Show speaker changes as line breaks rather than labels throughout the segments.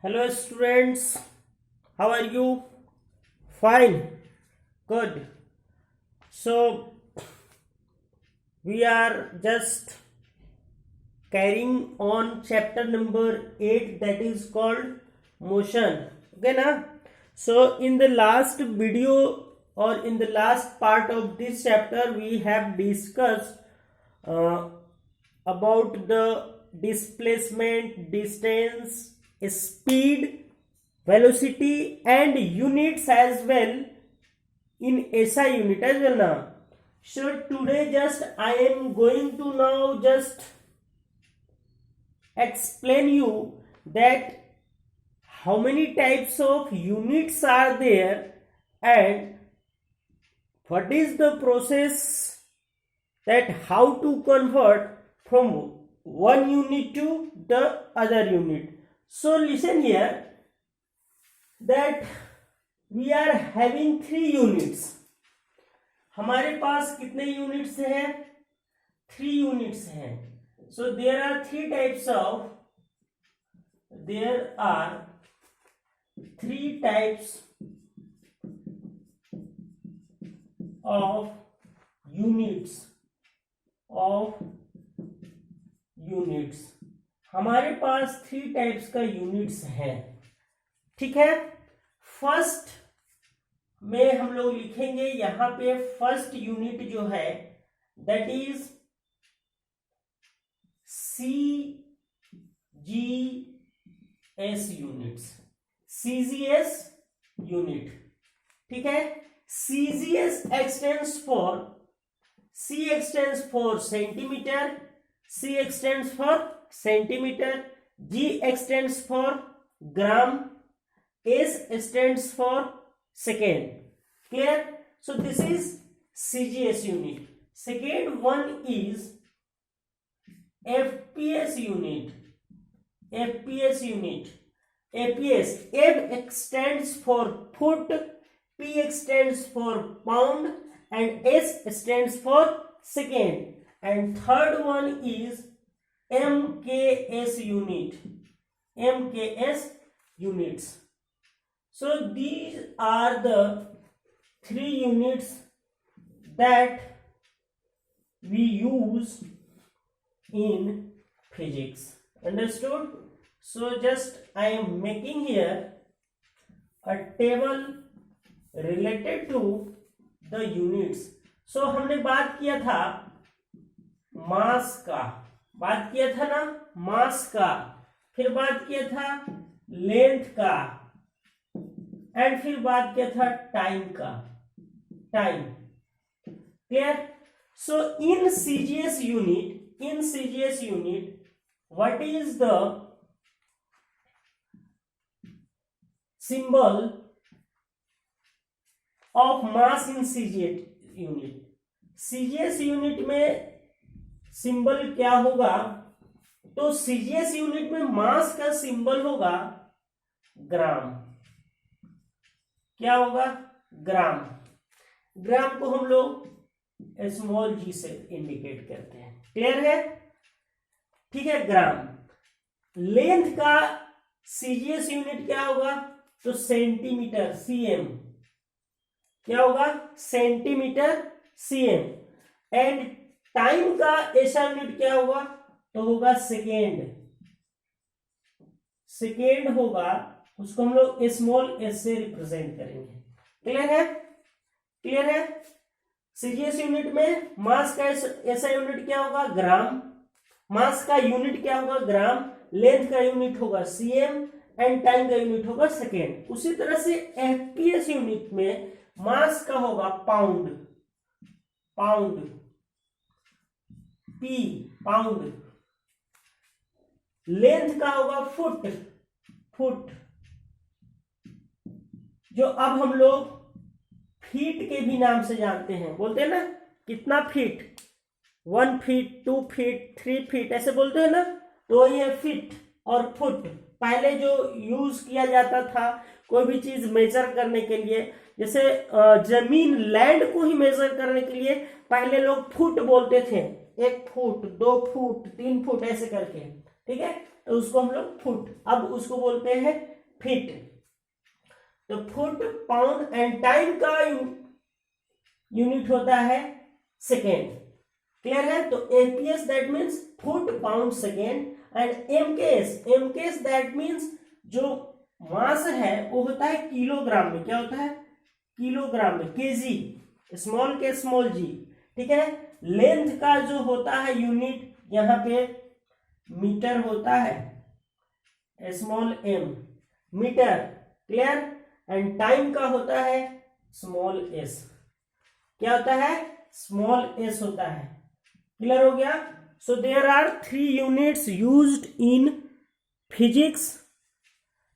Hello students, how are you? Fine, good. So we are just carrying on chapter number 8, that is called motion. Okay na? So in the last video or in the last part of this chapter we have discussed about the displacement, distance, speed, velocity and units as well in SI unit as well now. So today just I am going to now just explain you that how many types of units are there and what is the process, that how to convert from one unit to the other unit. So listen here, that we are having 3 units. हमारे पास कितने units हैं? 3 units हैं. So there are 3 types of units. हमारे पास 3 types का units हैं. ठीक है. First में हम लोग लिखेंगे यहां पे फर्स्ट यूनिट जो है that is CGS units. CGS unit. ठीक है. CGS x tends for, C extends for centimeter, C extends for centimeter, G extends for gram, S stands for second. Clear? So this is CGS unit. Second one is FPS unit. FPS unit. FPS. F stands for foot, P stands for pound and S stands for second. And third one is MKS unit. MKS units. So these are the 3 units that we use in physics. Understood? So just I am making here a table related to the units. So हमने बात किया था मास का, बात किया था ना मास का, फिर बात किया था लेंथ का एंड फिर बात किया था टाइम का. Time. Clear? So in CGS unit what is the symbol of mass in CGS unit? CGS unit में सिंबल क्या होगा? तो CGS यूनिट में मास का सिंबल होगा ग्राम. क्या होगा? ग्राम. ग्राम को हम लोग स्मॉल g से इंडिकेट करते हैं. क्लियर है? ठीक है. ग्राम. लेंथ का CGS यूनिट क्या होगा? तो सेंटीमीटर, cm. क्या होगा? Centimetre, cm. एंड टाइम का ऐसा यूनिट क्या होगा? तो होगा सेकेंड. सेकेंड होगा, उसको हम लोग स्मॉल s से रिप्रेजेंट करेंगे. क्लियर है? क्लियर है? CGS यूनिट में मास का ऐसा यूनिट क्या होगा? ग्राम. मास का यूनिट क्या होगा? ग्राम. लेंथ का यूनिट होगा cm एंड टाइम का यूनिट होगा सेकेंड. उसी तरह से FPS यूनिट में मास का होगा pound. Pound. P pound. Length का होगा फुट. फुट. जो अब हम लोग फीट के भी नाम से जानते हैं. बोलते हैं ना कितना फीट? 1 फीट, 2 फीट, 3 फीट ऐसे बोलते हैं ना. तो ये फीट और फुट पहले जो यूज किया जाता था कोई भी चीज मेजर करने के लिए, जैसे जमीन, लैंड को ही मेजर करने के लिए पहले लोग फुट बोलते थे. 1 फुट, 2 फुट, 3 फुट ऐसे करके. ठीक है. तो उसको हम लोग फुट, अब उसको बोलते हैं फीट। तो फुट, पाउंड एंड टाइम का यूनिट होता है सेकेंड। क्लियर है? तो APS that means foot pound second, and MKS that means जो मास है वो होता है किलोग्राम में। क्या होता है? किलोग्राम में, केजी, स्मॉल के स्मॉल जी। ठीक है? लेंथ का जो होता है यूनिट यहाँ पे मीटर होता है, small M, metre. Clear? And time का होता है स्मॉल एस। क्या होता है? स्मॉल एस होता है। क्लियर हो गया? So there are 3 units used in physics.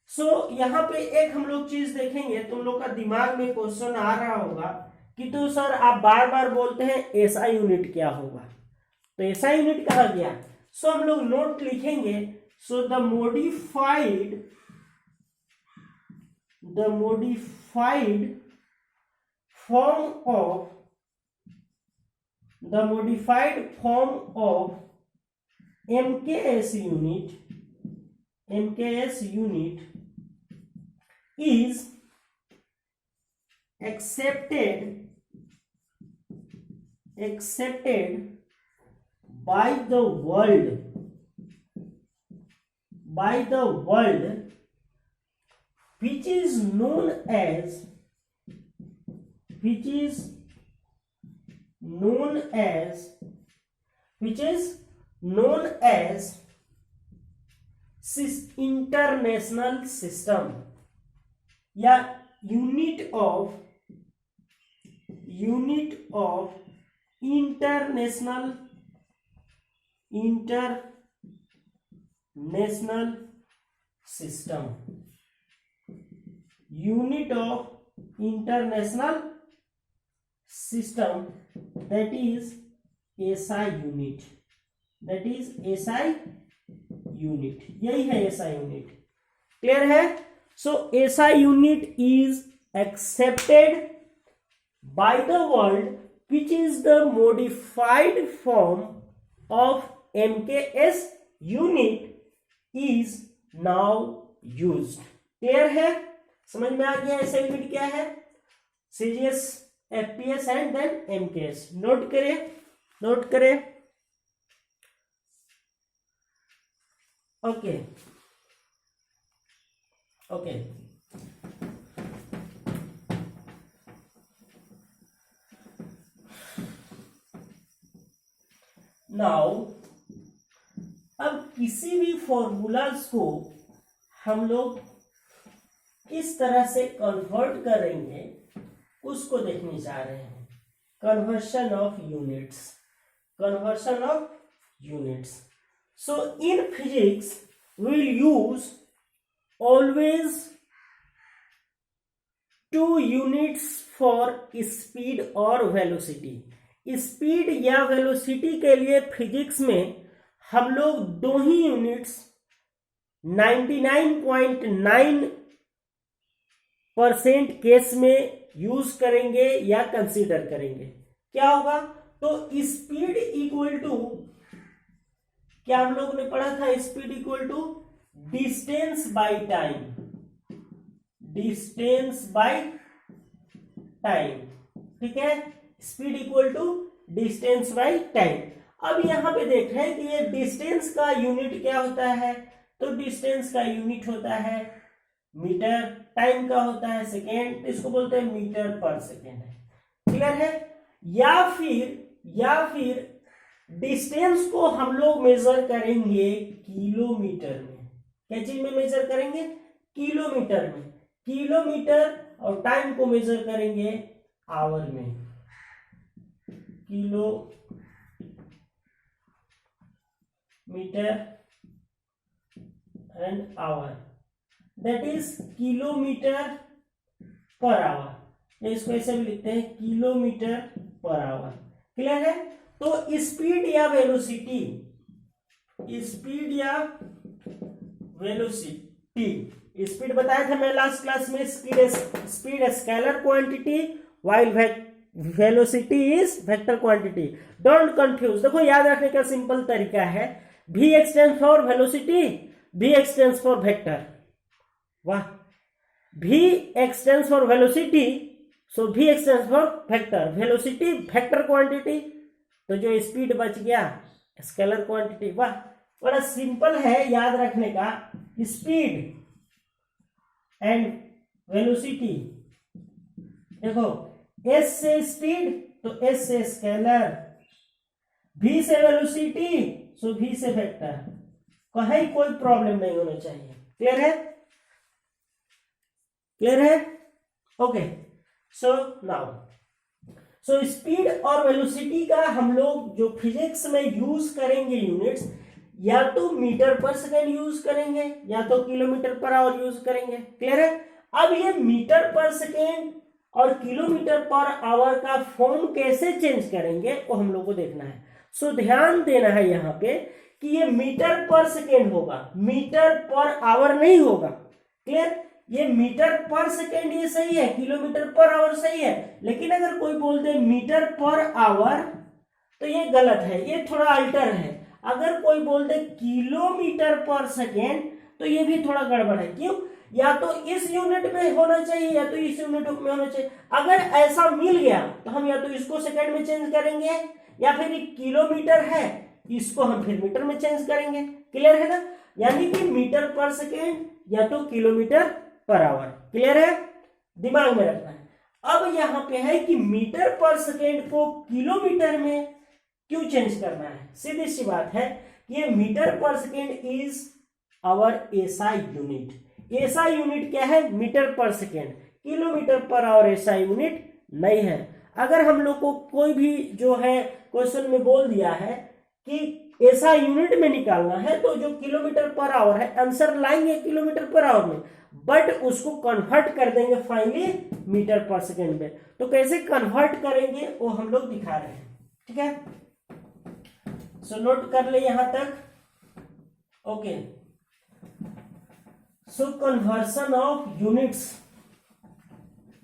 So यहाँ पे एक हम लोग चीज देखेंगे, तुम लोग का दिमाग में क्वेश्चन आ रहा होगा कि तो सर आप बार बार बोलते हैं एसआई यूनिट क्या होगा, तो एसआई यूनिट कहा गया। सो हम लोग नोट लिखेंगे। So the modified form of MKS unit is accepted by the world, which is known as international system, या unit of international system, unit of international system, that is SI unit, यही है SI unit. Clear है? सो SI unit is accepted by the world, which is the modified form of MKS unit is now used। Clear है? समझ में आ गया SI unit क्या है? CGS, FPS and then MKS। Note करें। ओके। नाउ अब किसी भी फॉर्मूलाज को हम लोग किस तरह से कन्वर्ट करेंगे उसको देखने जा रहे हैं। Conversion of units. So in physics we'll use always 2 units for speed और velocity। स्पीड या वेलोसिटी के लिए फिजिक्स में हम लोग 2 ही यूनिट्स 99.9% केस में यूज करेंगे या कंसीडर करेंगे। क्या होगा? तो स्पीड इक्वल टू, क्या हम लोग ने पढ़ा था? Speed equal to distance by time. ठीक है? Speed equal to distance by time. अब यहां पे देख रहे हैं कि ये डिस्टेंस का यूनिट क्या होता है, तो डिस्टेंस का यूनिट होता है मीटर, टाइम का होता है सेकेंड, इसको बोलते हैं मीटर पर सेकेंड। क्लियर है? या फिर डिस्टेंस को हम लोग मेजर करेंगे किलोमीटर में। क्या चीज में मेजर करेंगे? किलोमीटर में। किलोमीटर, और टाइम को मेजर करेंगे आवर में। Kilometre and hour, that is kilometre per hour. इसको ऐसे भी लिखते हैं किलोमीटर पर आवर। क्लियर है? तो स्पीड या वेलोसिटी, स्पीड बताया था मैं लास्ट क्लास में, speed scalar quantity while velocity is vector quantity. Don't confuse. देखो याद रखने का सिंपल तरीका है, V stand for velocity, V x tends for vector, वाह, V x tends for velocity, so V x tends for vector, velocity vector quantity, तो जो speed बच गया स्केलर क्वांटिटी। वाह, बड़ा सिंपल है याद रखने का, स्पीड एंड वेलोसिटी। देखो S से स्पीड तो S से स्केलर, V से वेलोसिटी सो V से वेक्टर, कहीं कोई प्रॉब्लम नहीं होना चाहिए। क्लियर है? क्लियर है? Okay, so now so speed और वेलोसिटी का हम लोग जो फिजिक्स में यूज करेंगे यूनिट्स, या तो मीटर पर सेकेंड यूज करेंगे या तो किलोमीटर पर आवर यूज करेंगे। क्लियर है? अब ये मीटर पर सेकेंड और किलोमीटर पर आवर का फॉर्म कैसे चेंज करेंगे वो हम लोग को देखना है। सो ध्यान देना है यहाँ पे कि ये मीटर पर सेकेंड होगा, मीटर पर आवर नहीं होगा। क्लियर? ये मीटर पर सेकेंड ये सही है, किलोमीटर पर आवर सही है, लेकिन अगर कोई बोल दे मीटर पर आवर तो ये गलत है, ये थोड़ा अल्टर है। अगर कोई बोल दे किलोमीटर पर सेकेंड तो ये भी थोड़ा गड़बड़ है। क्यों? या तो इस यूनिट में होना चाहिए या तो इस यूनिट में होना चाहिए। अगर ऐसा मिल गया तो हम या तो इसको सेकेंड में चेंज करेंगे, या फिर किलोमीटर है इसको हम फिर मीटर में चेंज करेंगे। क्लियर है ना? यानी कि मीटर पर सेकेंड या तो किलोमीटर पर आवर। क्लियर है? दिमाग में रखना है। अब यहां पे है कि मीटर पर सेकेंड को किलोमीटर में क्यों चेंज करना है। सीधी सी बात है, ये metre per second is our SI unit. SI unit क्या है? Metre per second. Kilometre per hour SI unit नहीं है। अगर हम लोग को कोई भी जो है क्वेश्चन में बोल दिया है कि एसआई यूनिट में निकालना है तो जो किलोमीटर पर आवर है आंसर लाएंगे किलोमीटर पर आवर में, बट उसको कन्वर्ट कर देंगे फाइनली मीटर पर सेकेंड में। तो कैसे कन्वर्ट करेंगे वो हम लोग दिखा रहे हैं। ठीक है, सो नोट कर ले यहां तक। Okay, so conversion of units,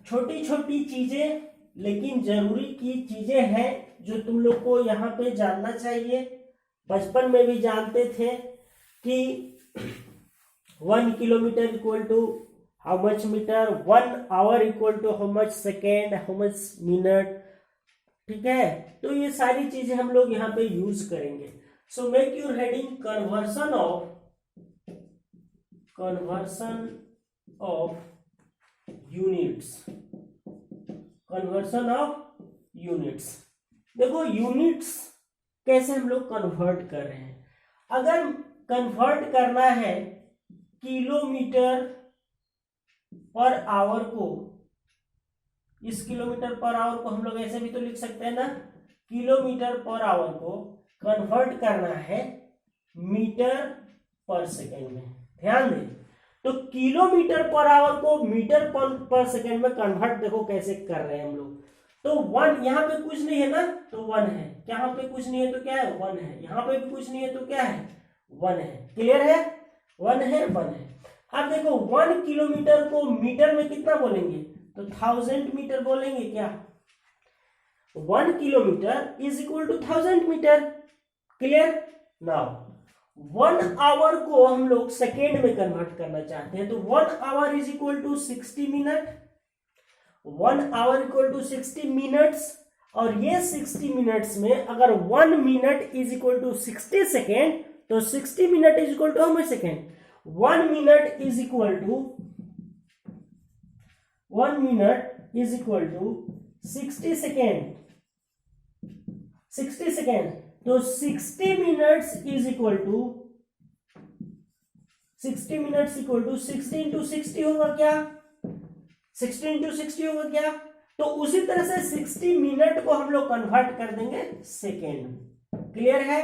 छोटी छोटी चीजें लेकिन जरूरी की चीजें हैं जो तुम लोग को यहाँ पे जानना चाहिए। बचपन में भी जानते थे कि 1 kilometre equal to how much metre, 1 hour equal to how much second, how much minute. ठीक है, तो ये सारी चीजें हम लोग यहाँ पे यूज करेंगे। So make your heading conversion of units. Conversion of units, देखो यूनिट्स कैसे हम लोग कन्वर्ट कर रहे हैं। अगर कन्वर्ट करना है किलोमीटर पर आवर को, इस किलोमीटर पर आवर को हम लोग ऐसे भी तो लिख सकते हैं ना, किलोमीटर पर आवर को कन्वर्ट करना है मीटर पर सेकेंड में। ध्यान दें, तो किलोमीटर पर आवर को मीटर पर सेकेंड में कन्वर्ट देखो कैसे कर रहे हैं हम लोग। तो 1 यहाँ पे कुछ नहीं है ना, तो 1 है। यहाँ पे कुछ नहीं है तो क्या है? 1 है। यहाँ पे भी कुछ नहीं है तो क्या है? 1 है। क्लियर है? 1 है, 1 है। अब देखो 1 किलोमीटर को मीटर में कितना बोलेंगे? तो 1000 मीटर बोलेंगे क्या? 1 kilometre is equal to 1000 metre. Clear? Now 1 hour को हम लोग सेकेंड में कन्वर्ट करना चाहते हैं, तो 1 hour is equal to 60 minute. 1 hour equal to 60 minutes, और ये 60 मिनट्स में अगर 1 minute is equal to 60 second, तो 60 minute is equal to how much second? 1 minute is equal to 60 second. 60 second, तो 60 minutes is equal to 60 minutes equal to 60 into 60 होगा क्या? 60 into 60 होगा क्या? तो उसी तरह से 60 मिनट को हम लोग कन्वर्ट कर देंगे सेकेंड में। क्लियर है?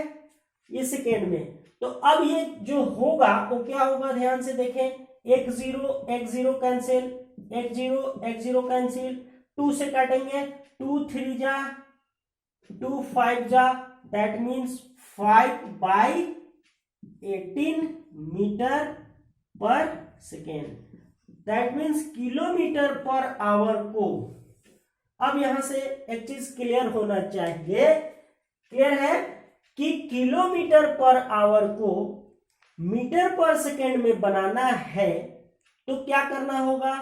ये सेकेंड में। तो अब ये जो होगा वो क्या होगा? ध्यान से देखें, 1 0 कैंसिल, 1 0 कैंसिल, 2 से काटेंगे, 2 3 जा, 2 5 जा, that means 5/18 metre per second. That means kilometre per our को, अब यहां से एक चीज क्लियर होना चाहिए, क्लियर है कि किलोमीटर पर आवर को मीटर पर सेकेंड में बनाना है तो क्या करना होगा,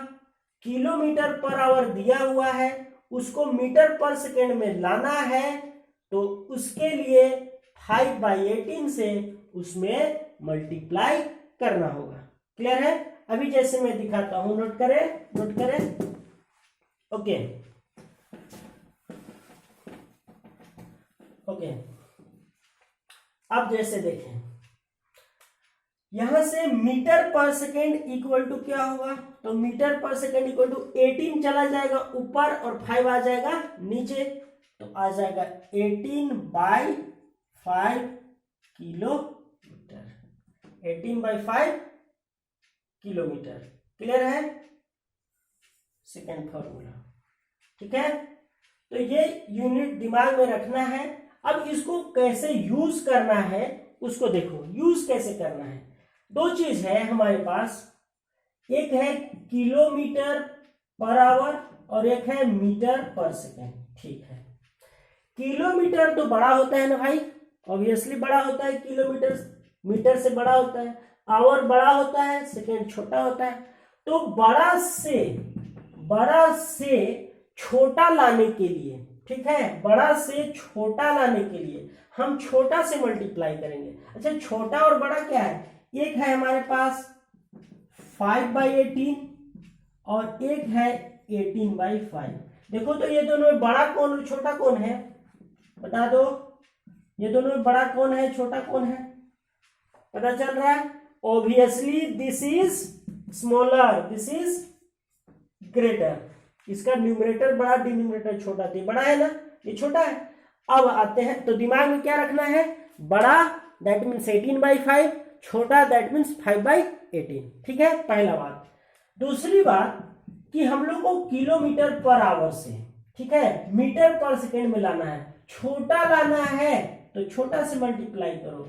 किलोमीटर पर आवर दिया हुआ है, उसको मीटर पर सेकेंड में लाना है, तो उसके लिए 5/18 से उसमें मल्टीप्लाई करना होगा। क्लियर है? अभी जैसे मैं दिखाता हूं, नोट करें। ओके, अब जैसे देखें, यहां से metre per second equal to क्या होगा, तो metre per second equal to 18 चला जाएगा ऊपर और 5 आ जाएगा नीचे, तो आ जाएगा 18/5 किलोमीटर। 18/5 किलोमीटर। क्लियर है? Second formula. ठीक है, तो ये यूनिट दिमाग में रखना है। अब इसको कैसे यूज करना है उसको देखो, यूज कैसे करना है। दो चीज है हमारे पास, एक है किलोमीटर पर आवर और एक है मीटर पर सेकेंड। ठीक है, किलोमीटर तो बड़ा होता है ना भाई, ऑब्वियसली बड़ा होता है, किलोमीटर मीटर से बड़ा होता है, आवर बड़ा होता है, सेकेंड छोटा होता है। तो बड़ा से छोटा लाने के लिए, ठीक है, बड़ा से छोटा लाने के लिए हम छोटा से मल्टीप्लाई करेंगे। अच्छा, छोटा और बड़ा क्या है, एक है हमारे पास 5/18 और एक है 18/5। देखो तो ये दोनों में बड़ा कौन और छोटा कौन है, बता दो। ये दोनों में बड़ा कौन है, छोटा कौन है, पता चल रहा है? Obviously this is smaller, this is greater. इसका न्यूमरेटर बड़ा, डिनोमिनेटर छोटा, तो बड़ा है ना, ये छोटा है। अब आते हैं, तो दिमाग में क्या रखना है, बड़ा दैट मीन्स 18/5, छोटा दैट मीन्स 5/18। ठीक है, पहला बात। दूसरी बात कि हम लोग को किलोमीटर पर आवर से, ठीक है, मीटर पर सेकेंड में लाना है। छोटा लाना है तो छोटा से मल्टीप्लाई करो,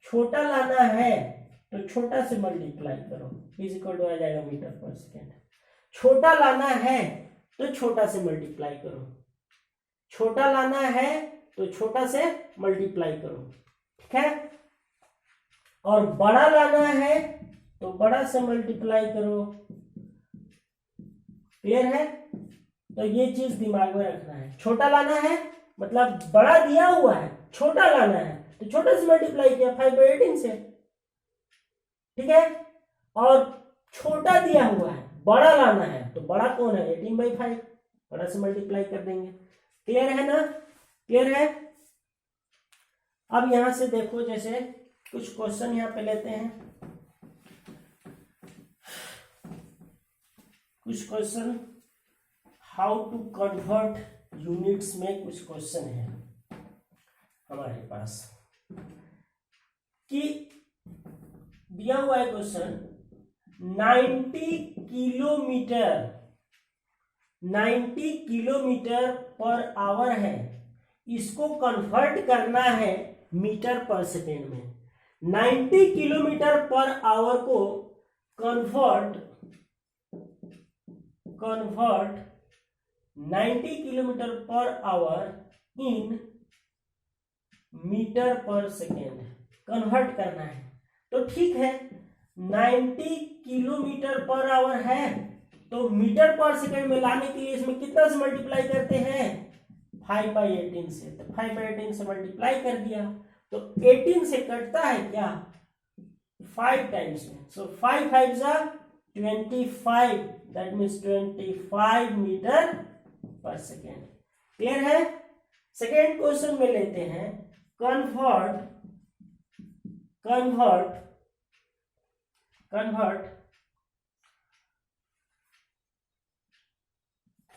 छोटा लाना है तो छोटा से मल्टीप्लाई करो, इज इक्वल टू आ जाएगा मीटर पर सेकेंड। छोटा लाना है तो छोटा से मल्टीप्लाई करो, छोटा लाना है तो छोटा से मल्टीप्लाई करो। ठीक है, और बड़ा लाना है तो बड़ा से मल्टीप्लाई करो। क्लियर है? तो ये चीज दिमाग में रखना है। छोटा लाना है मतलब बड़ा दिया हुआ है, छोटा लाना है तो छोटे से मल्टीप्लाई किया 5/18 से। ठीक है, और छोटा दिया हुआ है, बड़ा लाना है तो बड़ा कौन है, 18/5, बड़ा से मल्टीप्लाई कर देंगे। क्लियर है ना? क्लियर है? अब यहां से देखो, जैसे कुछ क्वेश्चन यहां पे लेते हैं, कुछ question how to convert units में कुछ क्वेश्चन है हमारे पास, कि दिया हुआ है क्वेश्चन 90 किलोमीटर पर आवर है, इसको कन्वर्ट करना है मीटर पर सेकेंड में। 90 किलोमीटर पर आवर को convert 90 kilometre per our in metre per second convert करना है। तो ठीक है, 90 किलोमीटर पर आवर है तो मीटर पर सेकेंड में लाने के लिए इसमें कितना से मल्टीप्लाई करते हैं, 5/18 से। तो 5/18 से मल्टीप्लाई कर दिया तो 18 से कटता है क्या, 5 टाइम्स में। सो 5 5 जा 25, that means 25 metre per second. Clear है? सेकेंड क्वेश्चन में लेते हैं, कन्वर्ट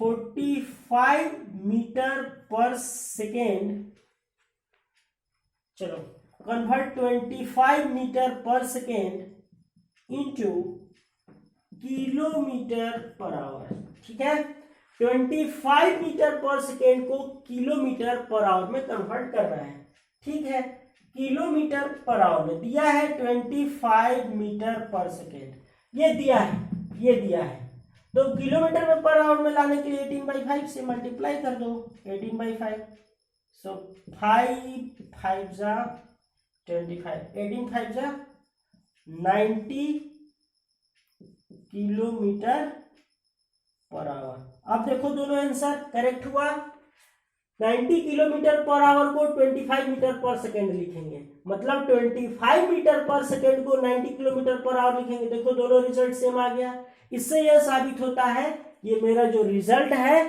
45 मीटर पर सेकेंड, चलो convert 25 metre per second into kilometre per our. ठीक है, 25 मीटर पर सेकेंड को किलोमीटर पर आवर में कन्वर्ट करना है। ठीक है, किलोमीटर पर आवर में दिया है 25 मीटर पर सेकेंड, ये दिया है। तो किलोमीटर में पर आवर में लाने के लिए 18/5 से मल्टीप्लाई कर दो, 18/5। सो 5 5 जा 25, 18 5 जा 90 किलोमीटर पर आवर। अब देखो दोनों आंसर करेक्ट हुआ। 90 किलोमीटर पर आवर को 25 मीटर पर सेकेंड लिखेंगे, मतलब 25 मीटर पर सेकेंड को 90 किलोमीटर पर आवर लिखेंगे। देखो दोनों रिजल्ट सेम आ गया। इससे यह साबित होता है ये मेरा जो रिजल्ट है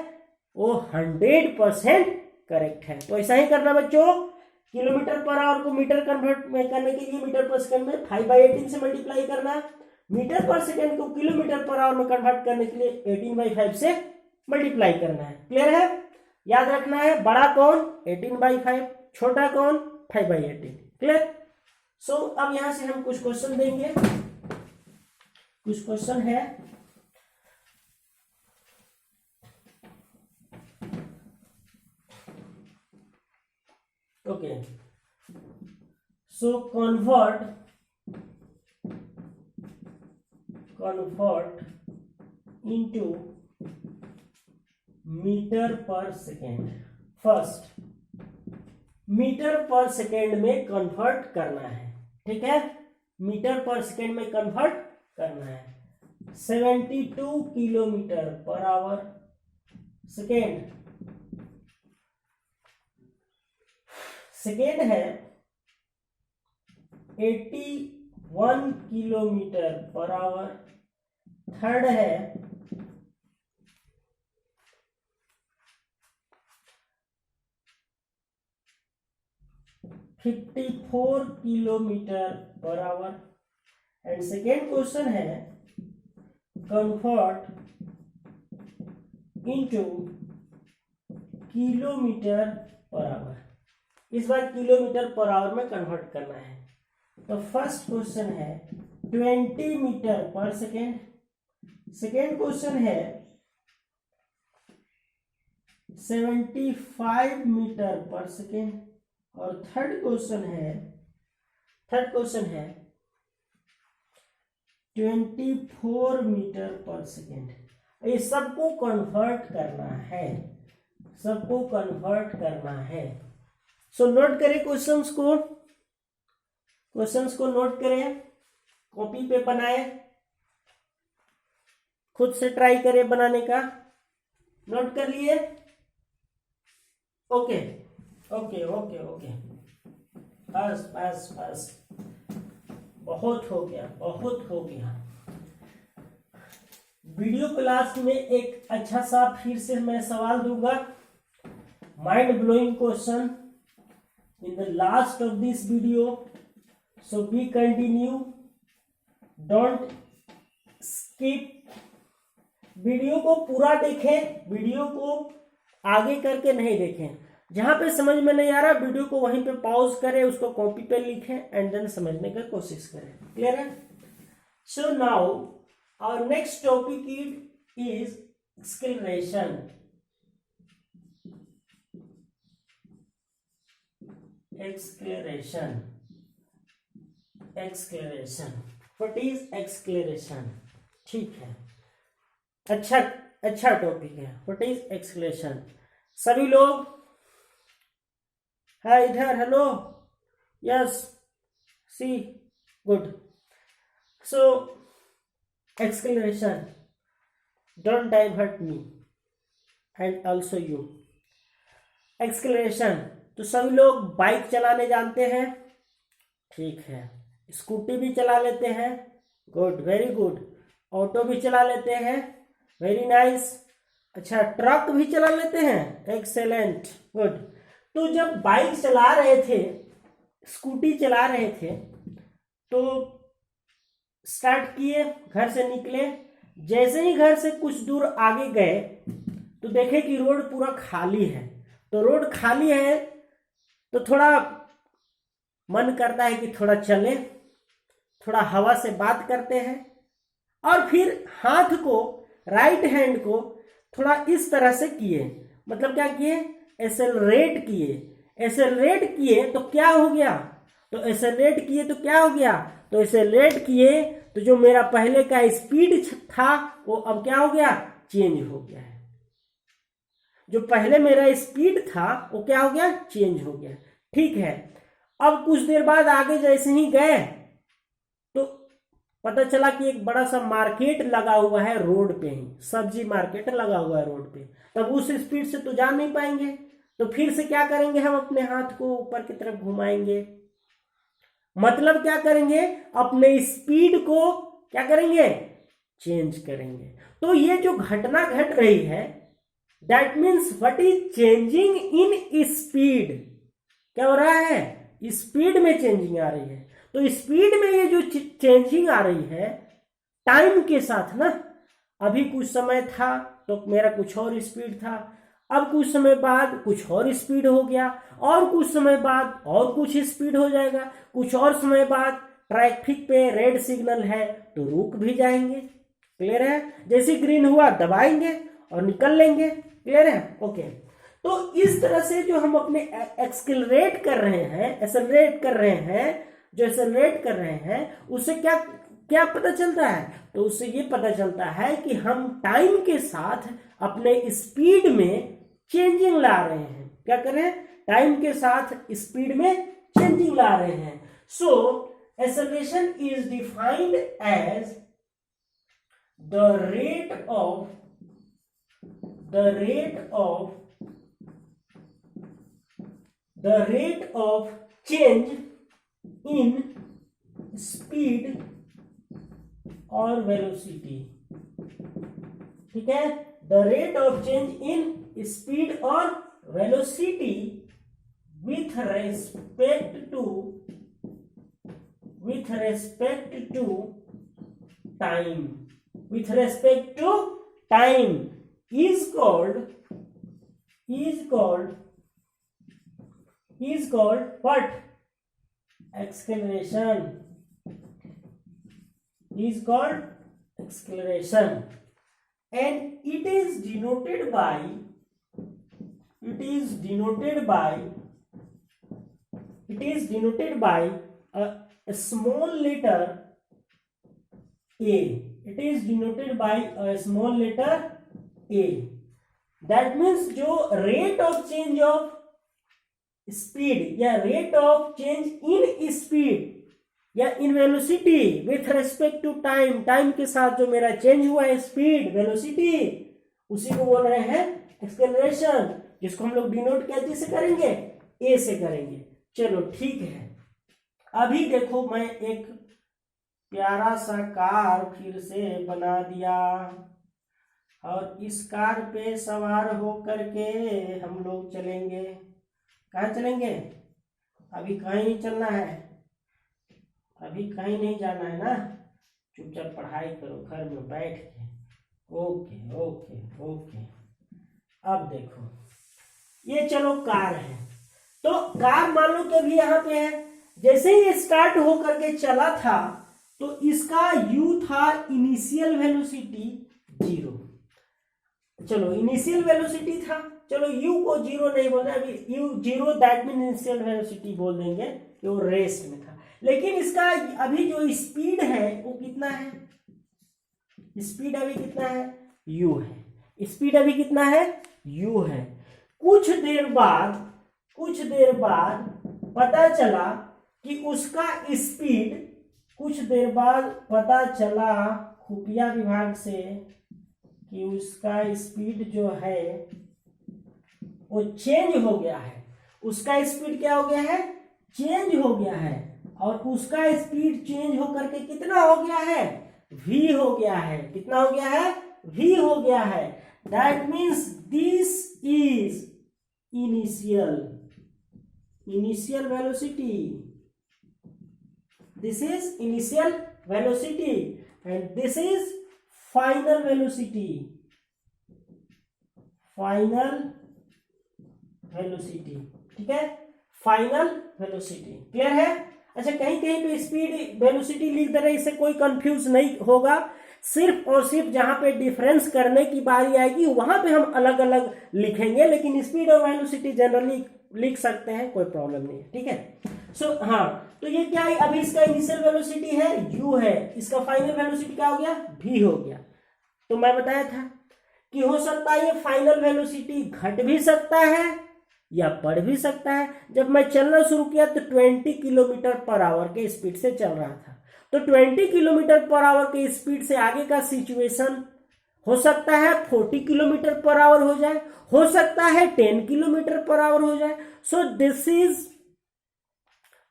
वो 100% करेक्ट है। तो ऐसा ही करना बच्चों, किलोमीटर पर आवर को मीटर कन्वर्ट में करने के लिए मीटर पर सेकेंड में 5/18 से मल्टीप्लाई करना, मीटर पर सेकेंड को किलोमीटर पर आवर में कन्वर्ट करने के लिए 18/5 से मल्टीप्लाई करना है। क्लियर है? याद रखना है बड़ा कौन 18/5, छोटा कौन 5/18। क्लियर? सो अब यहां से हम कुछ क्वेश्चन देंगे। कुछ क्वेश्चन है, okay. So convert into metre per second. First metre per second में कन्वर्ट करना है, ठीक है? मीटर पर सेकेंड में कन्वर्ट करना है। 72 kilometre per our second. Second है 81 किलोमीटर पर आवर। थर्ड है 54 kilometre per hour. And second question है convert into kilometre per hour. इस बार किलोमीटर पर आवर में कन्वर्ट करना है। तो फर्स्ट क्वेश्चन है 20 metre per second. Second question है 75 मीटर पर सेकेंड। और थर्ड क्वेश्चन है 24 मीटर पर सेकेंड। ये सबको कन्वर्ट करना है, सबको कन्वर्ट करना है। सो नोट करें क्वेश्चंस को नोट करें, कॉपी पे बनाए, खुद से ट्राई करें बनाने का। नोट कर लिए? ओके ओके ओके ओके, बस बस बस, बहुत हो गया, बहुत हो गया। वीडियो क्लास में एक अच्छा सा फिर से मैं सवाल दूंगा, mind blowing question in the last of this video, so we continue, don't skip। Video को पूरा देखें, वीडियो को आगे करके नहीं देखें। जहां पे समझ में नहीं आ रहा वीडियो को वहीं पे पॉज करें, उसको कॉपी पे लिखें एंड देन समझने का कोशिश करें। क्लियर है? So now our next topic is acceleration. Acceleration what is acceleration? ठीक है, अच्छा टॉपिक है। What is acceleration? सभी लोग है इधर? Hello, yes, see, good. So acceleration, don't divert me and also you. Acceleration, तो सभी लोग बाइक चलाने जानते हैं, ठीक है। स्कूटी भी चला लेते हैं, गुड, वेरी गुड। ऑटो भी चला लेते हैं, वेरी नाइस। अच्छा, ट्रक भी चला लेते हैं, एक्सेलेंट, गुड। तो जब बाइक चला रहे थे, स्कूटी चला रहे थे, तो स्टार्ट किए, घर से निकले। जैसे ही घर से कुछ दूर आगे गए तो देखे कि रोड पूरा खाली है। तो रोड खाली है तो थोड़ा मन करता है कि थोड़ा चले, थोड़ा हवा से बात करते हैं, और फिर हाथ को, राइट हैंड को थोड़ा इस तरह से किए। मतलब क्या किए? एक्सेलरेट किए। एक्सेलरेट किए तो क्या हो गया? तो एक्सेलरेट किए तो क्या हो गया? तो एक्सेलरेट किए तो जो मेरा पहले का स्पीड था वो अब क्या हो गया? चेंज हो गया है। जो पहले मेरा स्पीड था वो क्या हो गया? चेंज हो गया। ठीक है। अब कुछ देर बाद आगे जैसे ही गए तो पता चला कि एक बड़ा सा मार्केट लगा हुआ है रोड पे ही, सब्जी मार्केट लगा हुआ है रोड पे, तब उस स्पीड से तो जा नहीं पाएंगे, तो फिर से क्या करेंगे, हम अपने हाथ को ऊपर की तरफ घुमाएंगे, मतलब क्या करेंगे, अपने स्पीड को क्या करेंगे, चेंज करेंगे। तो ये जो घटना घट रही है, that means what is changing in speed, क्या हो रहा है, स्पीड में चेंजिंग आ रही है। तो स्पीड में ये जो चेंजिंग आ रही है टाइम के साथ ना, अभी कुछ समय था तो मेरा कुछ और स्पीड था, अब कुछ समय बाद कुछ और स्पीड हो गया, और कुछ समय बाद और कुछ स्पीड हो जाएगा, कुछ और समय बाद ट्रैफिक पे रेड सिग्नल है तो रुक भी जाएंगे, क्लियर है, जैसे ग्रीन हुआ दबाएंगे और निकल लेंगे, क्लियर है, ओके। तो इस तरह से जो हम अपने एक्सेलरेट कर रहे हैं, जो एक्सेलरेट कर रहे हैं उससे क्या क्या पता चलता है, तो उससे ये पता चलता है कि हम टाइम के साथ अपने स्पीड में चेंजिंग ला रहे हैं, क्या कर रहे हैं, टाइम के साथ स्पीड में चेंजिंग ला रहे हैं। So acceleration is defined as the rate of change in speed और velocity, ठीक है, the rate of change in speed और velocity with respect to time is called what, acceleration, is called acceleration, and it is denoted by a small letter a. It is denoted by a small letter a. That means जो rate of change of speed या rate of change in speed या in velocity with respect to time के साथ जो मेरा change हुआ है speed velocity, उसी को बोल रहे हैं एक्सेलरेशन, जिसको हम लोग डिनोट क्या से करेंगे, ए से करेंगे। चलो ठीक है, अभी देखो मैं एक प्यारा सा कार फिर से बना दिया, और इस कार पे सवार हो करके हम लोग चलेंगे, कहाँ चलेंगे, अभी कहीं नहीं चलना है, अभी कहीं नहीं जाना है ना, चुपचाप पढ़ाई करो घर में बैठ के, ओके ओके ओके। अब देखो ये चलो कार है, तो कार मान लो कि अभी यहाँ पे है, जैसे ही स्टार्ट हो करके चला था तो इसका u था इनिशियल वेलोसिटी 0, चलो इनिशियल वेलोसिटी था, चलो u को 0 नहीं बोलना, अभी u 0 that mean initial velocity बोल देंगे कि वो रेस्ट में था, लेकिन इसका अभी जो स्पीड है वो कितना है, स्पीड अभी कितना है, u है, स्पीड अभी कितना है, u है। कुछ देर बाद पता चला कि उसका स्पीड, कुछ देर बाद पता चला खुफिया विभाग से कि उसका स्पीड जो है वो चेंज हो गया है, उसका स्पीड क्या हो गया है, चेंज हो गया है, और उसका स्पीड चेंज होकर के कितना हो गया है, v हो गया है, कितना हो गया है, v हो गया है। That means this is initial velocity, this is initial velocity and this is final velocity, ठीक है, फाइनल वेलोसिटी, क्लियर है। अच्छा कहीं कहीं पे स्पीड वेलोसिटी लिख दे रहे, इससे कोई कंफ्यूज नहीं होगा, सिर्फ और सिर्फ जहां पे डिफरेंस करने की बारी आएगी वहां पे हम अलग अलग लिखेंगे, लेकिन स्पीड और वेलोसिटी जनरली लिख सकते हैं, कोई प्रॉब्लम नहीं है, ठीक है। सो हाँ, तो ये क्या है, अभी इसका इनिशियल वेलोसिटी है u है, इसका फाइनल वेलोसिटी क्या हो गया, v हो गया। तो मैं बताया था कि हो सकता है ये फाइनल वेलोसिटी घट भी सकता है या बढ़ भी सकता है। जब मैं चलना शुरू किया तो 20 किलोमीटर पर आवर के स्पीड से चल रहा था, तो 20 किलोमीटर पर आवर के स्पीड से आगे का सिचुएशन हो सकता है 40 किलोमीटर पर आवर हो सकता है 10 किलोमीटर पर आवर हो जाए। So this is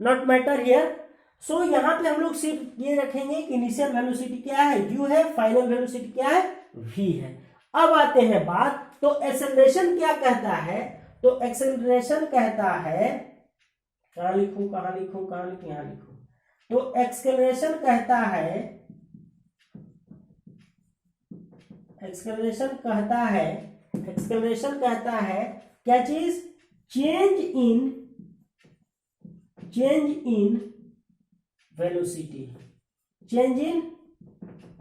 not matter here. So यहां पे हम लोग सिर्फ ये रखेंगे कि इनिशियल वेलोसिटी क्या है, u है, फाइनल वेलोसिटी क्या है, v है। अब आते हैं बात, तो एक्सेलरेशन क्या कहता है, तो एक्सेलरेशन कहता है, कहां लिखूं यहां लिखूं, तो एक्सेलरेशन कहता है क्या चीज, change in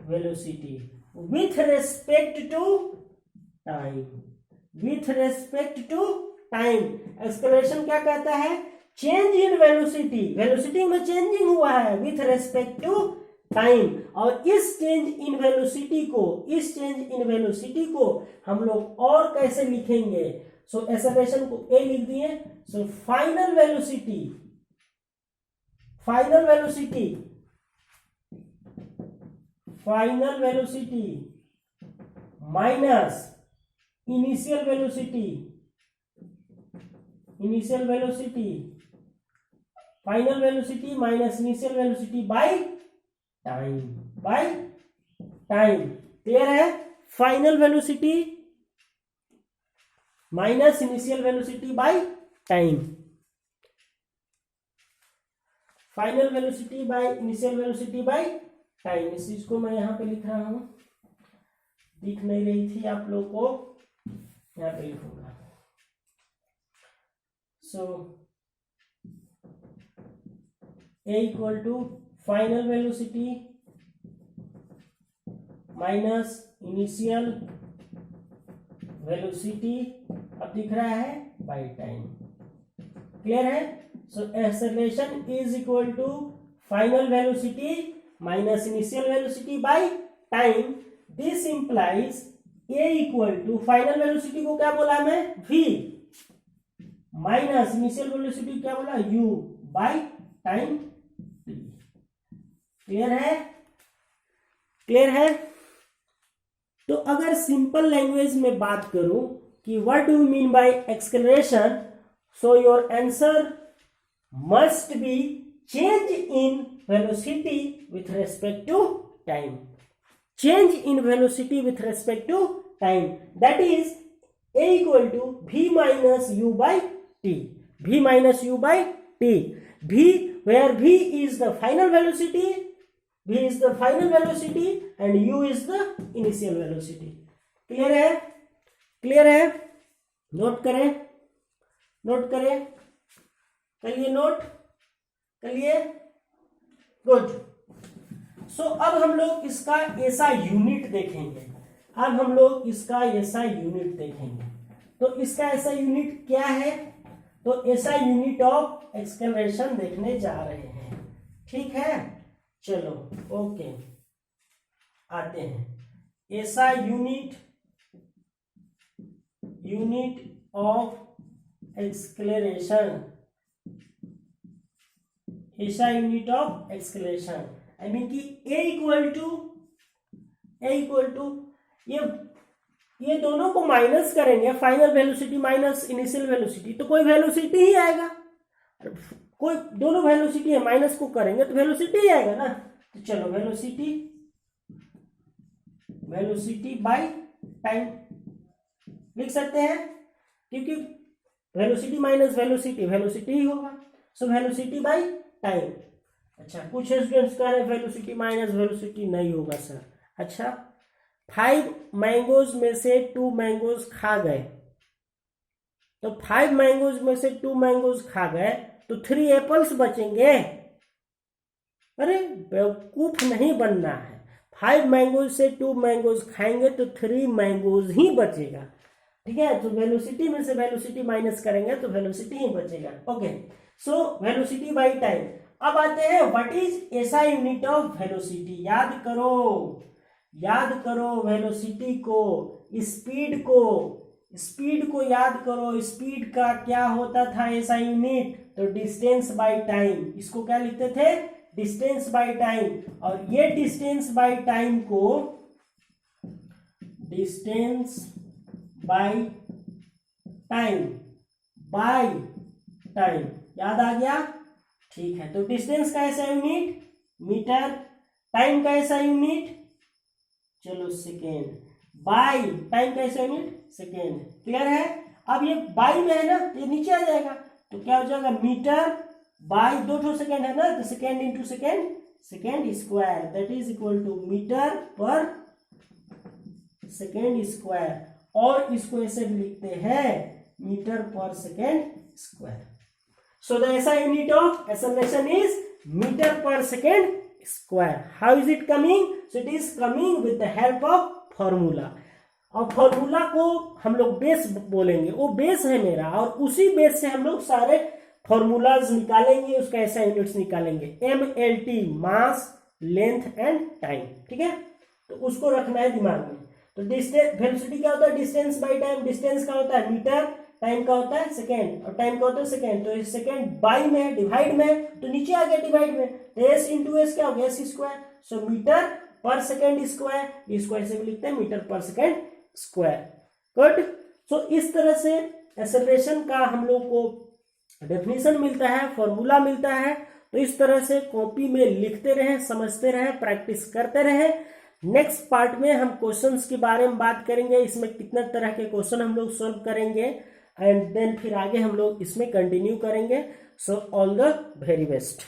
velocity with respect to time. Acceleration क्या कहता है, चेंज इन वेलोसिटी में चेंजिंग हुआ है विथ रेस्पेक्ट टू टाइम। और इस चेंज इन वेलोसिटी को हम लोग और कैसे लिखेंगे, सो एक्सेलरेशन को ए लिख दिए। So final velocity minus initial velocity, final velocity minus initial velocity by time. Clear है, final velocity minus initial velocity by time, final velocity by initial velocity by time. इस चीज को मैं यहां पे लिख रहा हूं, दिख नहीं रही थी आप लोग को, यहां पे लिखूंगा। So A equal to final velocity minus initial velocity, अब दिख रहा है बाय टाइम। क्लियर है, so acceleration is equal to final velocity minus initial velocity by time. This implies A equal to, final velocity को क्या बोला मैं, v, minus initial velocity क्या बोला, u, by time t। Clear है। तो अगर सिंपल लैंग्वेज में बात करूं कि what do you mean by acceleration, so your answer must be change in velocity with respect to time, change in velocity with respect to time, that is a equal to v minus u by t, v where v is the final velocity, and u is the initial velocity। Clear है, note करिए, good. सो अब हम लोग इसका ऐसा unit देखेंगे, तो इसका ऐसा यूनिट क्या है, तो ऐसा यूनिट ऑफ एक्सेलरेशन देखने जा रहे हैं। ठीक है, चलो ओके, आते हैं ऐसा unit of acceleration, I mean कि a इक्वल टू ये दोनों को माइनस करेंगे, final velocity minus initial velocity, तो कोई वेलोसिटी ही आएगा, कोई दोनों वेलोसिटी है, माइनस को करेंगे तो वेलोसिटी ही आएगा ना। तो चलो वेलोसिटी बाय टाइम लिख सकते हैं, क्योंकि वेलोसिटी माइनस वेलोसिटी ही होगा। So velocity by time. अच्छा, कुछ स्टूडेंट्स कह रहे हैं वेलोसिटी माइनस वेलोसिटी नहीं होगा सर। अच्छा, 5 मैंगोज में से 2 मैंगोज खा गए, तो 5 मैंगोज में से 2 मैंगोज खा गए तो 3 एप्पल्स बचेंगे। अरे बेवकूफ नहीं बनना है, 5 मैंगोज से 2 मैंगोज खाएंगे तो 3 मैंगोज ही बचेगा। ठीक है, तो वेलोसिटी में से वेलोसिटी माइनस करेंगे तो वेलोसिटी ही बचेगा। Okay, so velocity by time. अब आते हैं व्हाट इज ऐसा यूनिट ऑफ वेलोसिटी। याद करो वेलोसिटी को, स्पीड को याद करो। स्पीड का क्या होता था ऐसा यूनिट, तो डिस्टेंस बाय टाइम। इसको क्या लिखते थे, डिस्टेंस बाय टाइम, और ये डिस्टेंस बाय टाइम को डिस्टेंस बाय टाइम याद आ गया? ठीक है, तो डिस्टेंस का ऐसा यूनिट मीटर, टाइम का ऐसा यूनिट चलो सेकेंड, बाय टाइम का ऐसा यूनिट सेकेंड। क्लियर है? अब ये बाय में है ना, ये नीचे आ जाएगा, तो क्या हो जाएगा मीटर बाय 2 सेकेंड है ना, तो second into second, second square, that is equal to metre per second square, और इसको ऐसे भी लिखते हैं metre per second square. So the ऐसा unit of acceleration is metre per second square. How is it coming? So it is coming with the help of formula, और formula को हम लोग बेस बोलेंगे, वो बेस है मेरा, और उसी बेस से हम लोग सारे फॉर्मूलाज निकालेंगे, उसका ऐसा यूनिट्स निकालेंगे, MLT mass length and time. ठीक है, तो उसको रखना है दिमाग में। तो डिस्टेंस वेलोसिटी क्या होता है? डिस्टेंस बाय टाइम, डिस्टेंस का होता है मीटर, टाइम का होता है सेकेंड, और टाइम का होता है सेकेंड, तो सेकेंड बाय में डिवाइड में, तो नीचे आ गया डिवाइड में, तो S इंटू एस क्या हो गया? S square. So metre per second square, इसको ऐसे भी लिखते हैं metre per second square. Good. सो इस तरह से एक्सेलरेशन का हम लोग को डेफिनेशन मिलता है, फॉर्मूला मिलता है। तो इस तरह से कॉपी में लिखते रहे, समझते रहे, प्रैक्टिस करते रहे। नेक्स्ट पार्ट में हम क्वेश्चंस के बारे में बात करेंगे, इसमें कितने तरह के क्वेश्चन हम लोग सॉल्व करेंगे, एंड देन फिर आगे हम लोग इसमें कंटिन्यू करेंगे। So all the very best.